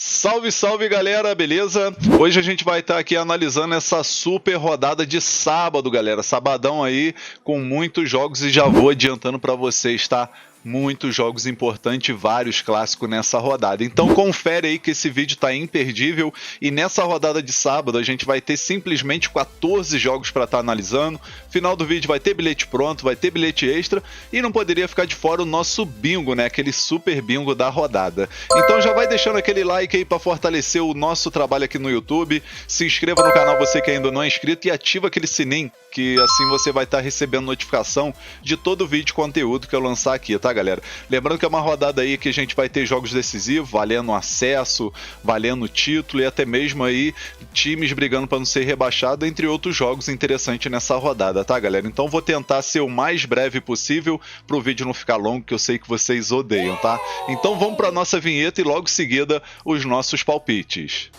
Salve, salve galera, beleza? Hoje a gente vai estar aqui analisando essa super rodada de sábado, galera. Sabadão aí com muitos jogos e já vou adiantando para vocês, tá? Muitos jogos importantes, vários clássicos nessa rodada. Então confere aí que esse vídeo tá imperdível e nessa rodada de sábado a gente vai ter simplesmente 14 jogos para estar analisando. Final do vídeo vai ter bilhete pronto, vai ter bilhete extra e não poderia ficar de fora o nosso bingo, né? Aquele super bingo da rodada. Então já vai deixando aquele like aí para fortalecer o nosso trabalho aqui no YouTube. Se inscreva no canal você que ainda não é inscrito e ativa aquele sininho, que assim você vai estar recebendo notificação de todo vídeo e conteúdo que eu lançar aqui, tá, galera? Lembrando que é uma rodada aí que a gente vai ter jogos decisivos, valendo acesso, valendo título e até mesmo aí times brigando para não ser rebaixado, entre outros jogos interessantes nessa rodada, tá, galera? Então vou tentar ser o mais breve possível para o vídeo não ficar longo, que eu sei que vocês odeiam, tá? Então vamos para nossa vinheta e logo em seguida os nossos palpites.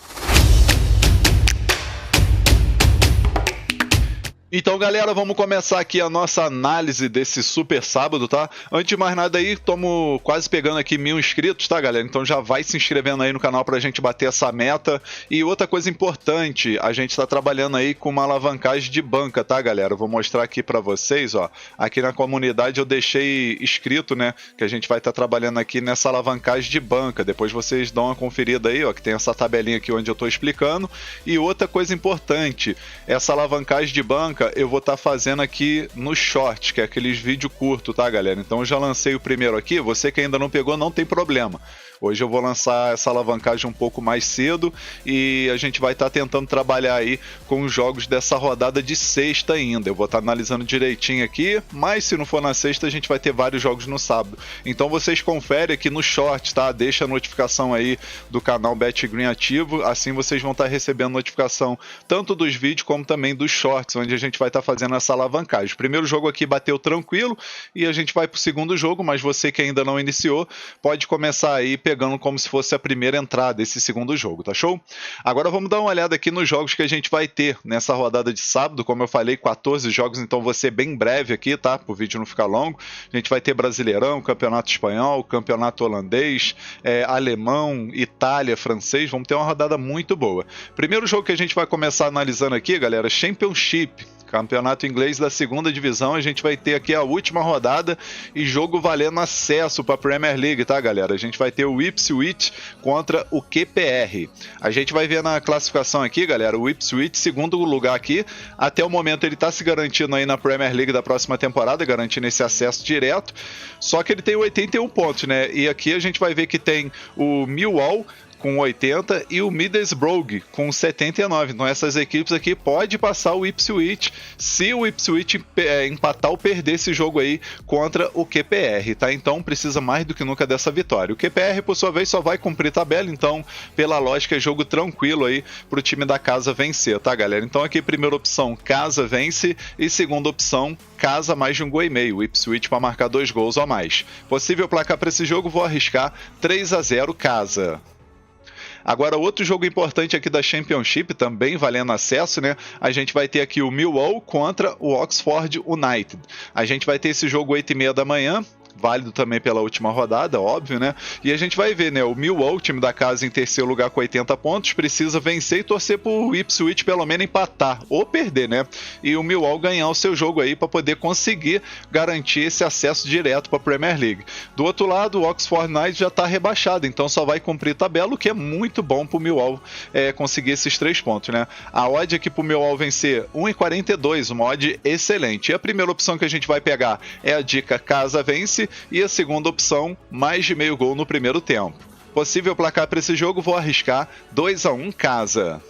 Então, galera, vamos começar aqui a nossa análise desse super sábado, tá? Antes de mais nada aí, estamos quase pegando aqui 1000 inscritos, tá, galera? Então já vai se inscrevendo aí no canal pra gente bater essa meta. E outra coisa importante, a gente tá trabalhando aí com uma alavancagem de banca, tá, galera? Vou mostrar aqui pra vocês, ó. Aqui na comunidade eu deixei escrito, né, que a gente vai estar trabalhando aqui nessa alavancagem de banca. Depois vocês dão uma conferida aí, ó, que tem essa tabelinha aqui onde eu tô explicando. E outra coisa importante, essa alavancagem de banca eu vou estar fazendo aqui no short, que é aqueles vídeos curtos, tá, galera? Então eu já lancei o primeiro aqui, você que ainda não pegou não tem problema. Hoje eu vou lançar essa alavancagem um pouco mais cedo e a gente vai estar tentando trabalhar aí com os jogos dessa rodada de sexta ainda. Eu vou estar analisando direitinho aqui, mas se não for na sexta a gente vai ter vários jogos no sábado. Então vocês conferem aqui no short, tá? Deixa a notificação aí do canal BetGreen ativo, assim vocês vão estar recebendo notificação tanto dos vídeos como também dos shorts, onde a gente vai estar fazendo essa alavancagem. O primeiro jogo aqui bateu tranquilo e a gente vai para o segundo jogo, mas você que ainda não iniciou, pode começar aí pegando como se fosse a primeira entrada desse segundo jogo, tá show? Agora vamos dar uma olhada aqui nos jogos que a gente vai ter nessa rodada de sábado. Como eu falei, 14 jogos, então vou ser bem breve aqui, tá? Para o vídeo não ficar longo. A gente vai ter Brasileirão, Campeonato Espanhol, Campeonato Holandês, Alemão, Itália, Francês. Vamos ter uma rodada muito boa. Primeiro jogo que a gente vai começar analisando aqui, galera, Championship. Campeonato inglês da segunda divisão, a gente vai ter aqui a última rodada e jogo valendo acesso para a Premier League, tá, galera? A gente vai ter o Ipswich contra o QPR. A gente vai ver na classificação aqui, galera, o Ipswich, segundo lugar aqui, até o momento ele tá se garantindo aí na Premier League da próxima temporada, garantindo esse acesso direto, só que ele tem 81 pontos, né? E aqui a gente vai ver que tem o Millwall com 80 e o Middlesbrough com 79. Então essas equipes aqui pode passar o Ipswich se o Ipswich empatar ou perder esse jogo aí contra o QPR, tá? Então precisa mais do que nunca dessa vitória. O QPR, por sua vez, só vai cumprir tabela, então pela lógica é jogo tranquilo aí pro time da casa vencer, tá, galera? Então aqui primeira opção, casa vence e segunda opção, casa mais de um gol e meio. O Ipswich para marcar 2 gols ou mais. Possível placar para esse jogo, vou arriscar 3-0 casa. Agora, outro jogo importante aqui da Championship, também valendo acesso, né? A gente vai ter aqui o Millwall contra o Oxford United. A gente vai ter esse jogo 8h30 da manhã. Válido também pela última rodada, óbvio, né? E a gente vai ver, né? O Millwall, time da casa em terceiro lugar com 80 pontos, precisa vencer e torcer pro Ipswich pelo menos empatar ou perder, né? E o Millwall ganhar o seu jogo aí para poder conseguir garantir esse acesso direto para a Premier League. Do outro lado, o Oxford United já está rebaixado, então só vai cumprir tabela, o que é muito bom pro Millwall conseguir esses 3 pontos, né? A odd aqui pro Millwall vencer 1,42, uma odd excelente. E a primeira opção que a gente vai pegar é a dica casa vence e a segunda opção, mais de meio gol no primeiro tempo. Possível placar para esse jogo, vou arriscar 2-1 casa.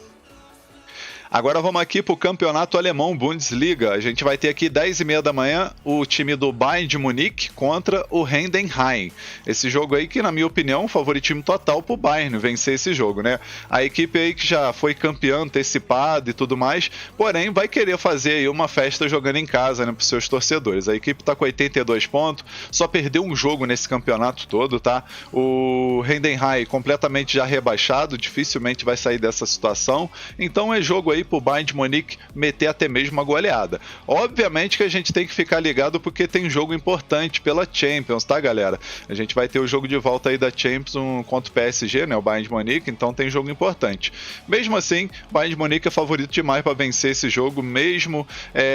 Agora vamos aqui para o campeonato alemão, Bundesliga. A gente vai ter aqui 10h30 da manhã o time do Bayern de Munique contra o Heidenheim. Esse jogo aí que, na minha opinião, favoritismo total para o Bayern vencer esse jogo, né? A equipe aí que já foi campeã antecipada e tudo mais, porém vai querer fazer aí uma festa jogando em casa, né, para os seus torcedores. A equipe está com 82 pontos, só perdeu um jogo nesse campeonato todo, tá? O Heidenheim completamente já rebaixado, dificilmente vai sair dessa situação. Então é jogo aí aí pro Bayern de Munique meter até mesmo uma goleada. Obviamente que a gente tem que ficar ligado porque tem jogo importante pela Champions, tá, galera? A gente vai ter o jogo de volta aí da Champions contra o PSG, né, o Bayern de Munique, então tem jogo importante. Mesmo assim, o Bayern de Munique é favorito demais para vencer esse jogo, mesmo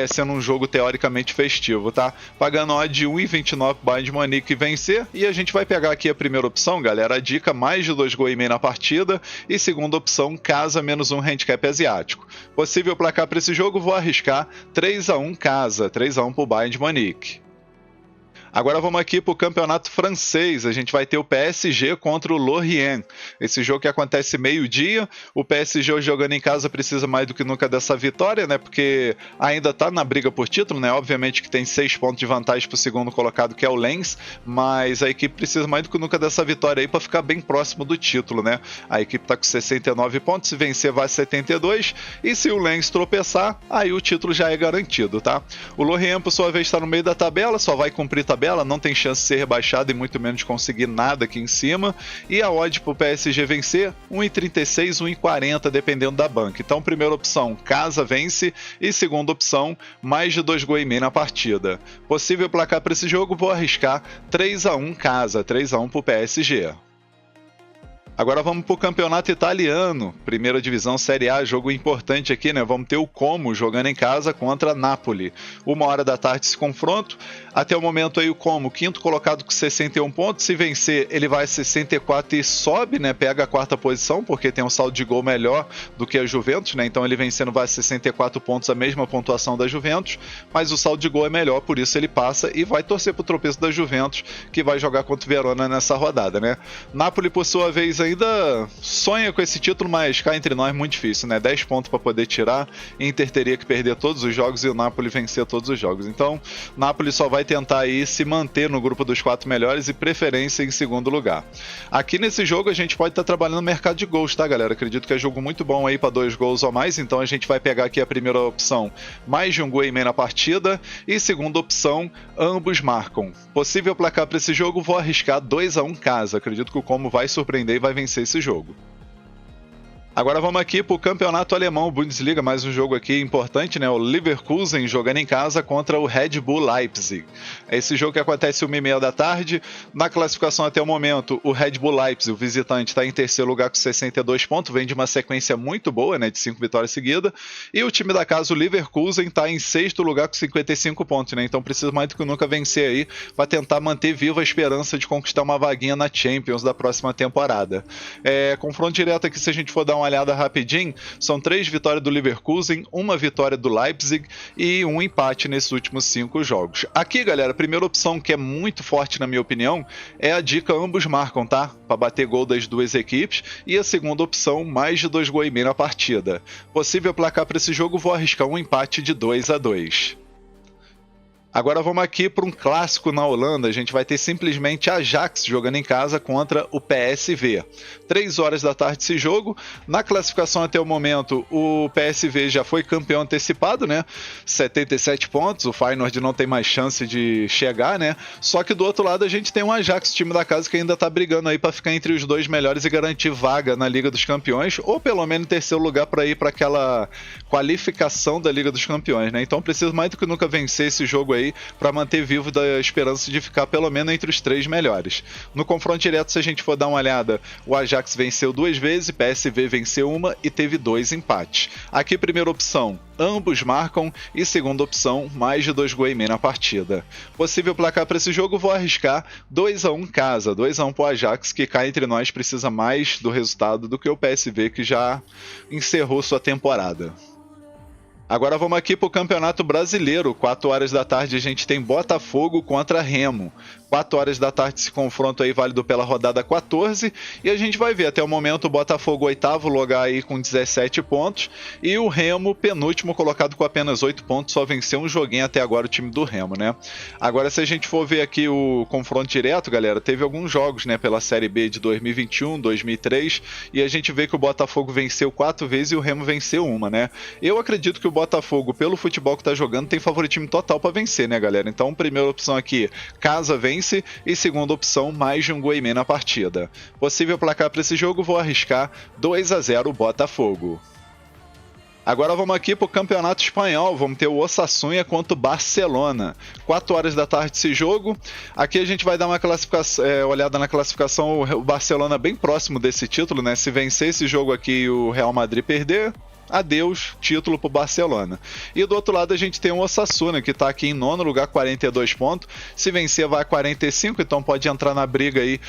sendo um jogo teoricamente festivo, tá? Pagando odd de 1,29 pro Bayern de Munique vencer, e a gente vai pegar aqui a primeira opção, galera, a dica mais de 2,5 gols na partida, e segunda opção, casa menos um handicap asiático. Possível placar para esse jogo, vou arriscar 3-1 casa, 3-1 pro Bayern de Munique. Agora vamos aqui para o campeonato francês, a gente vai ter o PSG contra o Lorient. Esse jogo que acontece meio-dia, o PSG jogando em casa precisa mais do que nunca dessa vitória, né? Porque ainda está na briga por título, né? Obviamente que tem 6 pontos de vantagem para o segundo colocado, que é o Lens, mas a equipe precisa mais do que nunca dessa vitória aí para ficar bem próximo do título, né? A equipe está com 69 pontos, se vencer vai 72, e se o Lens tropeçar, aí o título já é garantido, tá? O Lorient, por sua vez, está no meio da tabela, só vai cumprir tabela, não tem chance de ser rebaixado e muito menos de conseguir nada aqui em cima. E a odd para o PSG vencer, 1,36, 1,40 dependendo da banca. Então, primeira opção, casa vence, e segunda opção, mais de 2,5 gols na partida. Possível placar para esse jogo, vou arriscar 3-1 casa, 3-1 para o PSG. Agora vamos para o campeonato italiano, primeira divisão Série A, jogo importante aqui, né? Vamos ter o Como jogando em casa contra Napoli. 1h da tarde esse confronto. Até o momento aí o Como, quinto colocado com 61 pontos. Se vencer, ele vai a 64 e sobe, né? Pega a quarta posição, porque tem um saldo de gol melhor do que a Juventus, né? Então ele vencendo vai a 64 pontos, a mesma pontuação da Juventus, mas o saldo de gol é melhor, por isso ele passa e vai torcer para o tropeço da Juventus, que vai jogar contra o Verona nessa rodada, né? Napoli, por sua vez, ainda sonha com esse título, mas cá entre nós é muito difícil, né? 10 pontos para poder tirar, Inter teria que perder todos os jogos e o Napoli vencer todos os jogos. Então, Napoli só vai tentar aí se manter no grupo dos 4 melhores e preferência em segundo lugar. Aqui nesse jogo a gente pode estar trabalhando no mercado de gols, tá, galera? Acredito que é jogo muito bom aí para 2 gols ou mais, então a gente vai pegar aqui a primeira opção, mais de 1,5 gols na partida, e segunda opção, ambos marcam. Possível placar para esse jogo, vou arriscar 2-1 casa. Acredito que o Como vai surpreender e vai vencer esse jogo. Agora vamos aqui para o campeonato alemão, Bundesliga, mais um jogo aqui importante, né? O Leverkusen jogando em casa contra o Red Bull Leipzig. Esse jogo que acontece 1h30 da tarde. Na classificação até o momento, o Red Bull Leipzig, o visitante, está em terceiro lugar com 62 pontos, vem de uma sequência muito boa, né? De 5 vitórias seguidas. E o time da casa, o Leverkusen, está em sexto lugar com 55 pontos, né? Então precisa mais do que nunca vencer aí para tentar manter viva a esperança de conquistar uma vaguinha na Champions da próxima temporada. Confronto direto aqui, se a gente for dar uma olhada rapidinho, são 3 vitórias do Leverkusen, 1 vitória do Leipzig e 1 empate nesses últimos 5 jogos. Aqui, galera, a primeira opção, que é muito forte na minha opinião, é a dica ambos marcam, tá? Para bater gol das duas equipes. E a segunda opção, mais de 2,5 gols na partida. Possível placar para esse jogo, vou arriscar um empate de 2-2. Agora vamos aqui para um clássico na Holanda, a gente vai ter simplesmente Ajax jogando em casa contra o PSV. 3h da tarde esse jogo, na classificação até o momento o PSV já foi campeão antecipado, né? 77 pontos, o Feyenoord não tem mais chance de chegar, né? Só que do outro lado a gente tem um Ajax, time da casa, que ainda tá brigando aí para ficar entre os 2 melhores e garantir vaga na Liga dos Campeões, ou pelo menos em terceiro lugar para ir para aquela qualificação da Liga dos Campeões, né? Então precisa mais do que nunca vencer esse jogo aí para manter vivo da esperança de ficar pelo menos entre os 3 melhores. No confronto direto, se a gente for dar uma olhada, o Ajax venceu 2 vezes, PSV venceu 1 e teve 2 empates. Aqui, primeira opção, ambos marcam, e segunda opção, mais de 2,5 gols na partida. Possível placar para esse jogo, vou arriscar 2-1 casa, 2-1 para o Ajax, que cá entre nós precisa mais do resultado do que o PSV, que já encerrou sua temporada. Agora vamos aqui para o Campeonato Brasileiro. 4h da tarde a gente tem Botafogo contra Remo. 4h da tarde esse confronto aí válido pela rodada 14. E a gente vai ver até o momento o Botafogo oitavo lugar aí com 17 pontos. E o Remo penúltimo colocado com apenas 8 pontos. Só venceu um joguinho até agora o time do Remo, né? Agora se a gente for ver aqui o confronto direto, galera, teve alguns jogos, né, pela Série B de 2021, 2003. E a gente vê que o Botafogo venceu 4 vezes e o Remo venceu 1, né? Eu acredito que o Botafogo, pelo futebol que tá jogando, tem favoritismo total para vencer, né, galera? Então, primeira opção aqui, casa vence, e segunda opção, mais de 1,5 gols na partida. Possível placar para esse jogo, vou arriscar 2-0 Botafogo. Agora vamos aqui para o Campeonato Espanhol, vamos ter o Osasuna contra o Barcelona. 4 horas da tarde esse jogo. Aqui a gente vai dar uma olhada na classificação, o Barcelona bem próximo desse título, né? Se vencer esse jogo aqui e o Real Madrid perder, adeus, título pro Barcelona. E do outro lado a gente tem o Osasuna, que tá aqui em 9º lugar, 42 pontos. Se vencer vai a 45, então pode entrar na briga aí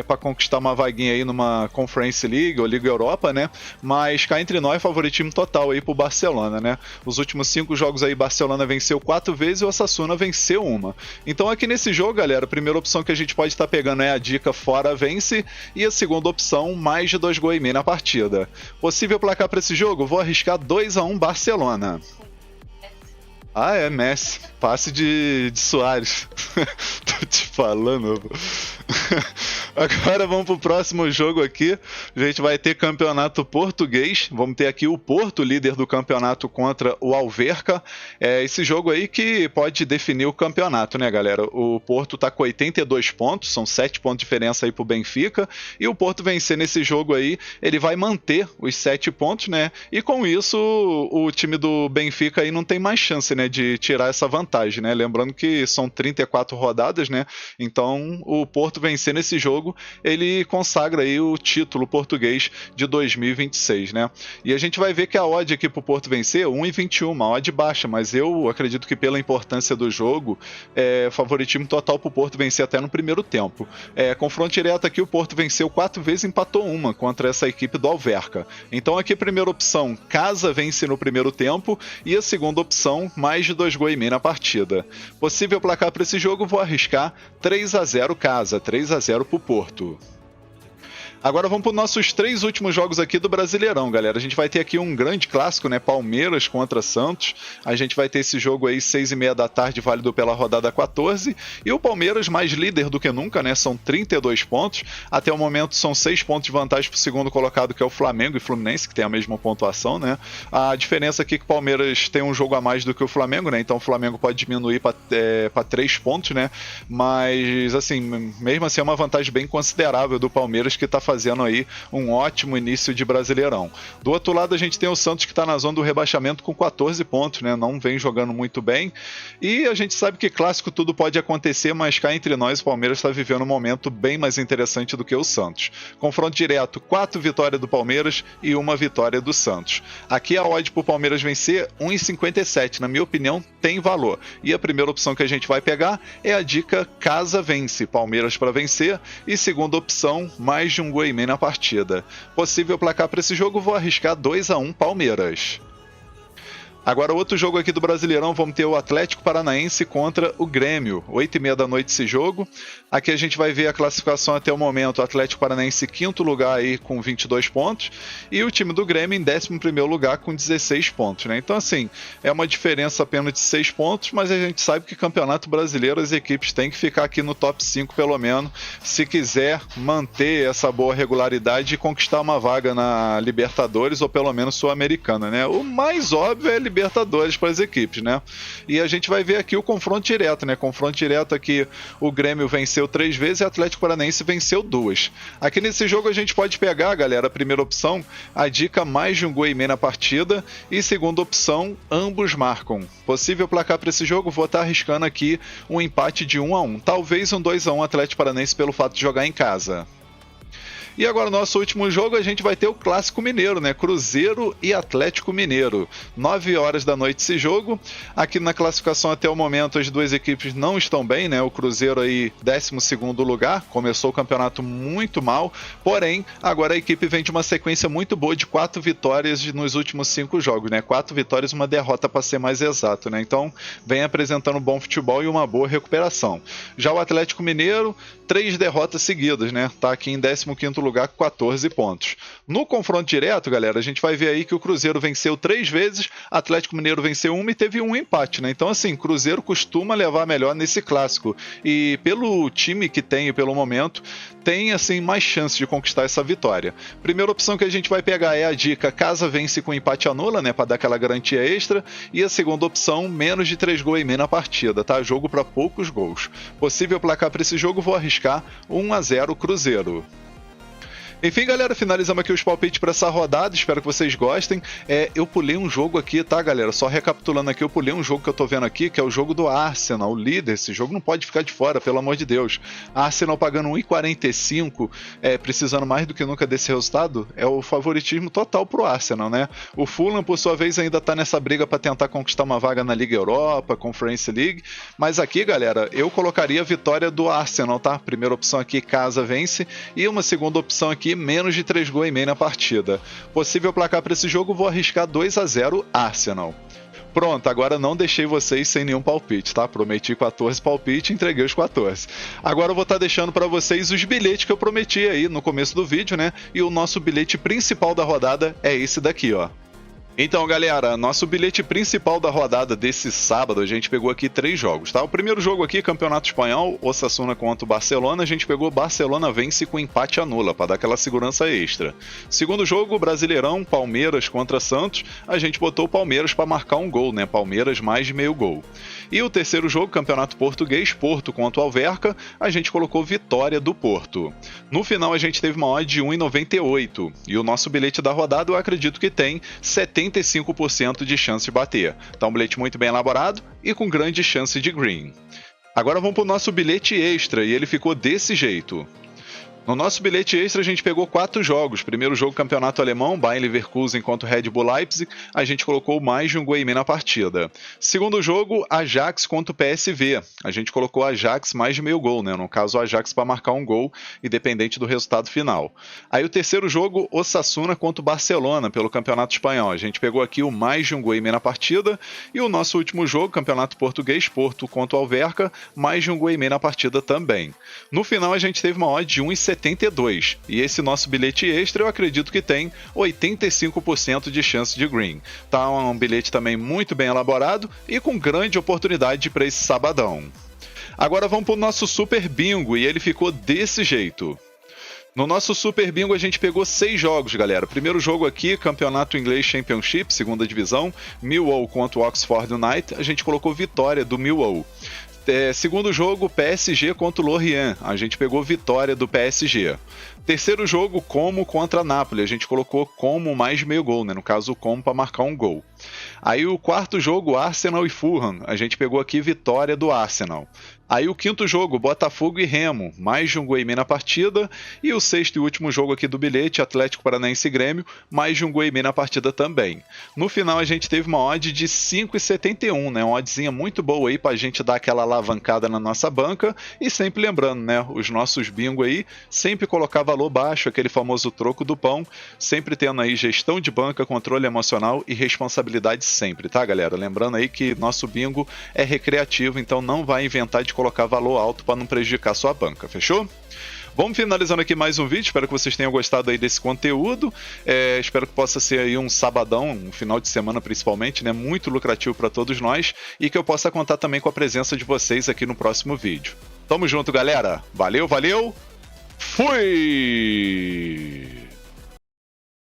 para conquistar uma vaguinha aí numa Conference League ou Liga Europa, né? Mas cá entre nós, favoritismo total aí pro Barcelona, né? Os últimos 5 jogos aí, Barcelona venceu 4 vezes e o Osasuna venceu uma. Então aqui nesse jogo, galera, a primeira opção que a gente pode estar pegando é a dica fora vence e a segunda opção, mais de 2 gols e meio na partida. Possível placar para esse jogo? Vou arriscar 2-1 Barcelona. Ah, é, Messi. Passe de Suárez. Tô te falando. Agora vamos pro próximo jogo aqui. A gente vai ter campeonato português. Vamos ter aqui o Porto, líder do campeonato, contra o Alverca. É esse jogo aí que pode definir o campeonato, né, galera? O Porto tá com 82 pontos, são 7 pontos de diferença aí pro Benfica. E o Porto vencer nesse jogo aí, ele vai manter os 7 pontos, né? E com isso, o time do Benfica aí não tem mais chance, né, de tirar essa vantagem, né? Lembrando que são 34 rodadas, né? Então, o Porto vencer nesse jogo, ele consagra aí o título português de 2026, né? E a gente vai ver que a odd aqui pro Porto vencer, 1,21, uma odd baixa, mas eu acredito que pela importância do jogo, favoritismo total pro Porto vencer até no primeiro tempo. Confronto direto aqui, o Porto venceu 4 vezes e empatou uma contra essa equipe do Alverca. Então aqui a primeira opção, casa vence no primeiro tempo, e a segunda opção, mais de 2 gols e meio na partida. Possível placar para esse jogo, vou arriscar 3-0 casa, 3-0 pro Porto. Agora vamos para os nossos 3 últimos jogos aqui do Brasileirão, galera. A gente vai ter aqui um grande clássico, né? Palmeiras contra Santos. A gente vai ter esse jogo aí 6h30 da tarde, válido pela rodada 14. E o Palmeiras mais líder do que nunca, né? São 32 pontos. Até o momento são 6 pontos de vantagem para o segundo colocado, que é o Flamengo e Fluminense, que tem a mesma pontuação, né? A diferença aqui é que o Palmeiras tem um jogo a mais do que o Flamengo, né? Então o Flamengo pode diminuir para 3 pontos, né? Mas, assim, mesmo assim é uma vantagem bem considerável do Palmeiras, que está fazendo aí um ótimo início de Brasileirão. Do outro lado a gente tem o Santos, que está na zona do rebaixamento com 14 pontos, né? Não vem jogando muito bem, e a gente sabe que clássico tudo pode acontecer, mas cá entre nós o Palmeiras está vivendo um momento bem mais interessante do que o Santos. Confronto direto, 4 vitórias do Palmeiras e 1 vitória do Santos. Aqui a odd para o Palmeiras vencer, 1,57, na minha opinião tem valor, e a primeira opção que a gente vai pegar é a dica casa vence, Palmeiras para vencer, e segunda opção, mais de 1 gol e meio na partida. Possível placar para esse jogo, vou arriscar 2-1 Palmeiras. Agora outro jogo aqui do Brasileirão, vamos ter o Atlético Paranaense contra o Grêmio, 8h30 da noite esse jogo. Aqui a gente vai ver a classificação até o momento, o Atlético Paranaense 5º lugar aí com 22 pontos, e o time do Grêmio em 11º lugar com 16 pontos, né? Então assim, é uma diferença apenas de 6 pontos, mas a gente sabe que Campeonato Brasileiro as equipes têm que ficar aqui no top 5 pelo menos, se quiser manter essa boa regularidade e conquistar uma vaga na Libertadores ou pelo menos Sul-Americana, né? O mais óbvio é Libertadores para as equipes, né? E a gente vai ver aqui o confronto direto, né? Confronto direto aqui, o Grêmio venceu 3 vezes e o Atlético Paranaense venceu 2. Aqui nesse jogo a gente pode pegar, galera, a primeira opção, a dica mais de 1 gol e meio na partida, e segunda opção, ambos marcam. Possível placar para esse jogo, vou estar arriscando aqui um empate de 1-1, talvez um 2-1 Atlético Paranaense pelo fato de jogar em casa. E agora, no nosso último jogo, a gente vai ter o Clássico Mineiro, né? Cruzeiro e Atlético Mineiro. 9 horas da noite esse jogo. Aqui na classificação até o momento, as duas equipes não estão bem, né? O Cruzeiro aí, 12º lugar. Começou o campeonato muito mal. Porém, agora a equipe vem de uma sequência muito boa de 4 vitórias nos últimos 5 jogos, né? 4 vitórias e uma derrota, para ser mais exato, né? Então, vem apresentando bom futebol e uma boa recuperação. Já o Atlético Mineiro, 3 derrotas seguidas, né? Tá aqui em 15º lugar com 14 pontos. No confronto direto, galera, a gente vai ver aí que o Cruzeiro venceu 3 vezes, Atlético Mineiro venceu 1 e teve um empate, né? Então, assim, Cruzeiro costuma levar melhor nesse clássico. E pelo time que tem, pelo momento, tem, assim, mais chance de conquistar essa vitória. Primeira opção que a gente vai pegar é a dica casa vence com empate anula, né? Para dar aquela garantia extra. E a segunda opção, menos de 3 gols e meio na partida, tá? Jogo para poucos gols. Possível placar para esse jogo, vou arriscar 1-0 Cruzeiro. Enfim, galera, finalizamos aqui os palpites para essa rodada, espero que vocês gostem. Eu pulei um jogo aqui, tá, galera? Só recapitulando aqui, eu pulei um jogo que eu tô vendo aqui, que é o jogo do Arsenal, o líder. Esse jogo não pode ficar de fora, pelo amor de Deus. Arsenal pagando 1,45, precisando mais do que nunca desse resultado, é o favoritismo total pro Arsenal, né? O Fulham, por sua vez, ainda tá nessa briga para tentar conquistar uma vaga na Liga Europa, Conference League, mas aqui, galera, eu colocaria a vitória do Arsenal, tá? Primeira opção aqui, casa vence, e uma segunda opção aqui, menos de 3,5 gols na partida. Possível placar para esse jogo, vou arriscar 2-0 Arsenal. Pronto, agora não deixei vocês sem nenhum palpite, tá? Prometi 14 palpites, entreguei os 14. Agora eu vou estar deixando para vocês os bilhetes que eu prometi aí no começo do vídeo, né? E o nosso bilhete principal da rodada é esse daqui, ó. Então, galera, nosso bilhete principal da rodada desse sábado, a gente pegou aqui 3 jogos, tá? O primeiro jogo aqui, Campeonato Espanhol, Osasuna contra o Barcelona, a gente pegou Barcelona vence com empate anula, para dar aquela segurança extra. Segundo jogo, Brasileirão, Palmeiras contra Santos, a gente botou o Palmeiras para marcar um gol, né? Palmeiras mais de meio gol. E o terceiro jogo, Campeonato Português, Porto contra o Alverca, a gente colocou vitória do Porto. No final, a gente teve uma odd de 1,98, e o nosso bilhete da rodada, eu acredito que tem 75% de chance de bater. Tá um bilhete muito bem elaborado e com grande chance de green. Agora vamos para o nosso bilhete extra e ele ficou desse jeito. No nosso bilhete extra a gente pegou 4 jogos. Primeiro jogo, Campeonato Alemão, Bayern Leverkusen contra o Red Bull Leipzig, a gente colocou mais de um gol e meio na partida. Segundo jogo, Ajax contra o PSV, a gente colocou Ajax mais de meio gol, né? No caso, o Ajax para marcar um gol, independente do resultado final. Aí o terceiro jogo, Osasuna contra o Barcelona, pelo Campeonato Espanhol, a gente pegou aqui o mais de um gol e meio na partida. E o nosso último jogo, Campeonato Português, Porto contra o Alverca, mais de um gol e meio na partida também. No final a gente teve uma odd de 1,72. E esse nosso bilhete extra eu acredito que tem 85% de chance de green. Tá um bilhete também muito bem elaborado e com grande oportunidade para esse sabadão. Agora vamos para o nosso Super Bingo e ele ficou desse jeito. No nosso Super Bingo a gente pegou 6 jogos, galera. Primeiro jogo aqui, Campeonato Inglês Championship, segunda divisão, Millwall contra o Oxford United, a gente colocou vitória do Millwall. Segundo jogo, PSG contra o Lorient, a gente pegou vitória do PSG. Terceiro jogo, Como contra a Napoli, a gente colocou Como mais meio gol, né? No caso, o Como para marcar um gol. Aí o quarto jogo, Arsenal e Fulham, a gente pegou aqui vitória do Arsenal. Aí o quinto jogo, Botafogo e Remo, mais de um gol e meio na partida. E o sexto e último jogo aqui do bilhete, Atlético Paranaense e Grêmio, mais de um gol e meio na partida também. No final a gente teve uma odd de 5,71, né? Uma oddzinha muito boa aí pra gente dar aquela alavancada na nossa banca. E sempre lembrando, né? Os nossos bingo aí, sempre colocar valor baixo, aquele famoso troco do pão. Sempre tendo aí gestão de banca, controle emocional e responsabilidade sempre, tá, galera? Lembrando aí que nosso bingo é recreativo, então não vai inventar de colocar valor alto para não prejudicar sua banca, fechou? Vamos finalizando aqui mais um vídeo, espero que vocês tenham gostado aí desse conteúdo, espero que possa ser aí um sabadão, um final de semana principalmente, né, muito lucrativo para todos nós e que eu possa contar também com a presença de vocês aqui no próximo vídeo. Tamo junto, galera, valeu, valeu, fui!